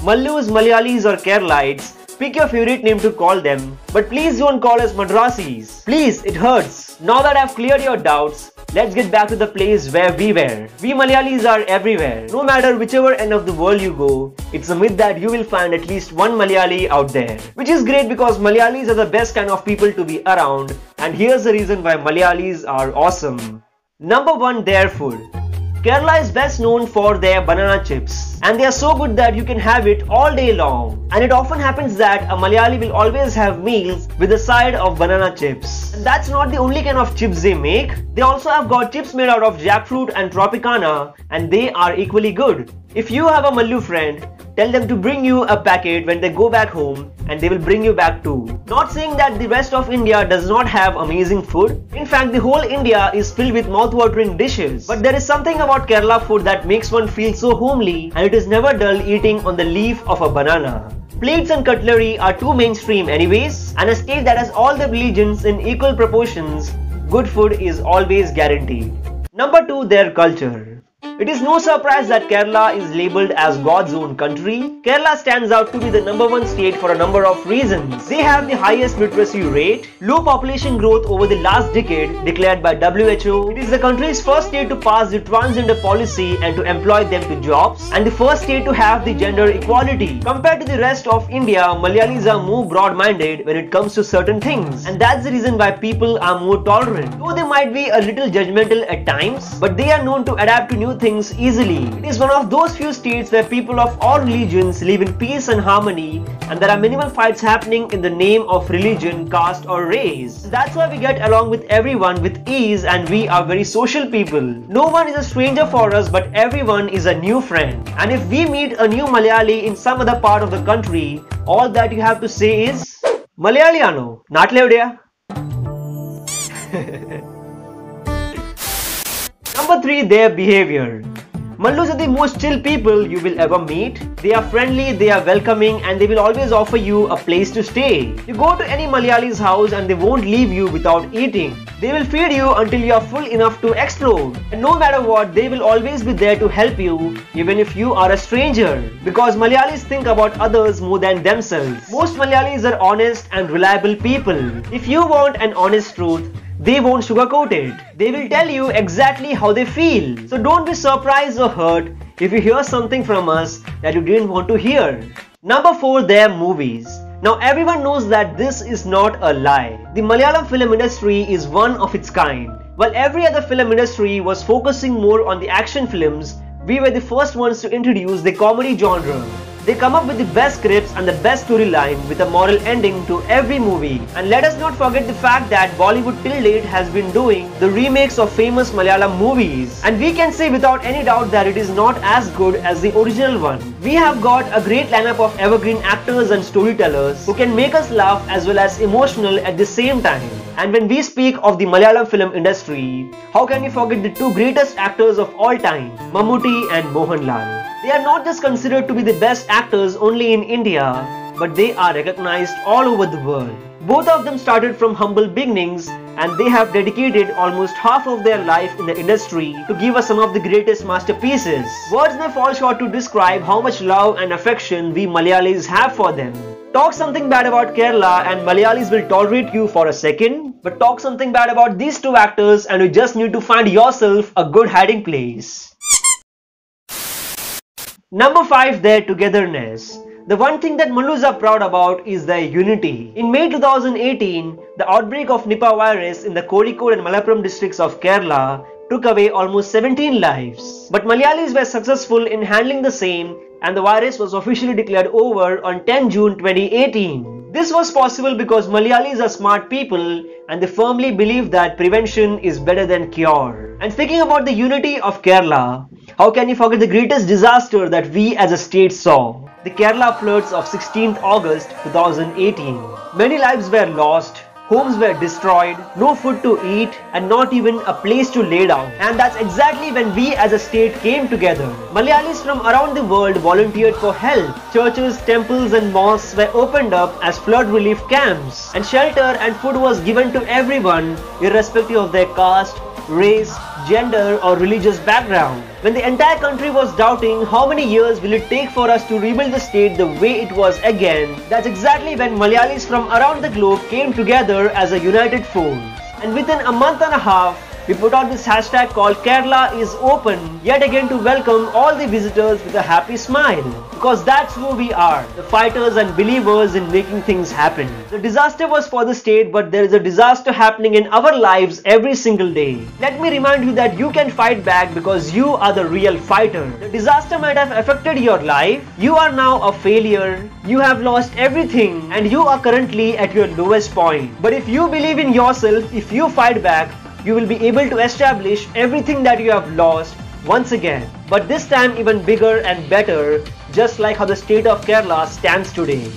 Mallus, Malayalis or Keralites, pick your favorite name to call them, but please don't call us Madrasis. Please, it hurts. Now that I've cleared your doubts, let's get back to the place where we were. We Malayalis are everywhere. No matter whichever end of the world you go, it's a myth that you will find at least one Malayali out there. Which is great because Malayalis are the best kind of people to be around, and here's the reason why Malayalis are awesome. Number 1, their food. Kerala is best known for their banana chips, and they are so good that you can have it all day long. And it often happens that a Malayali will always have meals with a side of banana chips. And that's not the only kind of chips they make. They also have got chips made out of jackfruit and tropicana, and they are equally good. If you have a Mallu friend, tell them to bring you a packet when they go back home, and they will bring you back too. Not saying that the rest of India does not have amazing food. In fact, the whole India is filled with mouth-watering dishes. But there is something about Kerala food that makes one feel so homely, and it is never dull eating on the leaf of a banana. Plates and cutlery are too mainstream anyways, and a state that has all the religions in equal proportions, good food is always guaranteed. Number 2, their culture. It is no surprise that Kerala is labelled as God's own country. Kerala stands out to be the number 1 state for a number of reasons. They have the highest literacy rate, low population growth over the last decade declared by WHO. It is the country's first state to pass the transgender policy and to employ them to jobs, and the first state to have the gender equality. Compared to the rest of India, Malayalis are more broad-minded when it comes to certain things, and that's the reason why people are more tolerant. Though they might be a little judgmental at times, but they are known to adapt to new things easily. It is one of those few states where people of all religions live in peace and harmony, and there are minimal fights happening in the name of religion, caste or race. That's why we get along with everyone with ease, and we are very social people. No one is a stranger for us, but everyone is a new friend. And if we meet a new Malayali in some other part of the country, all that you have to say is Malayaliano, Natlevdea. Number 3, their behavior. Mallus are the most chill people you will ever meet. They are friendly, they are welcoming, and they will always offer you a place to stay. You go to any Malayali's house and they won't leave you without eating. They will feed you until you are full enough to explode. And no matter what, they will always be there to help you, even if you are a stranger. Because Malayalis think about others more than themselves. Most Malayalis are honest and reliable people. If you want an honest truth, they won't sugarcoat it. They will tell you exactly how they feel. So don't be surprised or hurt if you hear something from us that you didn't want to hear. Number 4, their movies. Now everyone knows that this is not a lie. The Malayalam film industry is one of its kind. While every other film industry was focusing more on the action films, we were the first ones to introduce the comedy genre. They come up with the best scripts and the best storyline with a moral ending to every movie. And let us not forget the fact that Bollywood till date has been doing the remakes of famous Malayalam movies. And we can say without any doubt that it is not as good as the original one. We have got a great lineup of evergreen actors and storytellers who can make us laugh as well as emotional at the same time. And when we speak of the Malayalam film industry, how can we forget the 2 greatest actors of all time, Mammootty and Mohanlal? They are not just considered to be the best actors only in India, but they are recognized all over the world. Both of them started from humble beginnings, and they have dedicated almost half of their life in the industry to give us some of the greatest masterpieces. Words may fall short to describe how much love and affection we Malayalis have for them. Talk something bad about Kerala and Malayalis will tolerate you for a second, but talk something bad about these 2 actors and you just need to find yourself a good hiding place. Number 5, their togetherness. The one thing that Mallus are proud about is their unity. In May 2018, the outbreak of Nipah virus in the Kozhikode and Malappuram districts of Kerala took away almost 17 lives. But Malayalis were successful in handling the same, and the virus was officially declared over on 10 June 2018. This was possible because Malayalis are smart people and they firmly believe that prevention is better than cure. And speaking about the unity of Kerala, how can you forget the greatest disaster that we as a state saw? The Kerala floods of 16th August 2018. Many lives were lost, homes were destroyed, no food to eat, and not even a place to lay down. And that's exactly when we as a state came together. Malayalis from around the world volunteered for help. Churches, temples and mosques were opened up as flood relief camps. And shelter and food was given to everyone, irrespective of their caste, race, gender or religious background. When the entire country was doubting how many years will it take for us to rebuild the state the way it was again, that's exactly when Malayalis from around the globe came together as a united force. And within a month and a half, we put out this hashtag called Kerala is open yet again to welcome all the visitors with a happy smile. Because that's who we are, the fighters and believers in making things happen. The disaster was for the state, but there is a disaster happening in our lives every single day. Let me remind you that you can fight back because you are the real fighter. The disaster might have affected your life. You are now a failure. You have lost everything and you are currently at your lowest point. But if you believe in yourself, if you fight back, you will be able to establish everything that you have lost once again. But this time even bigger and better, just like how the state of Kerala stands today.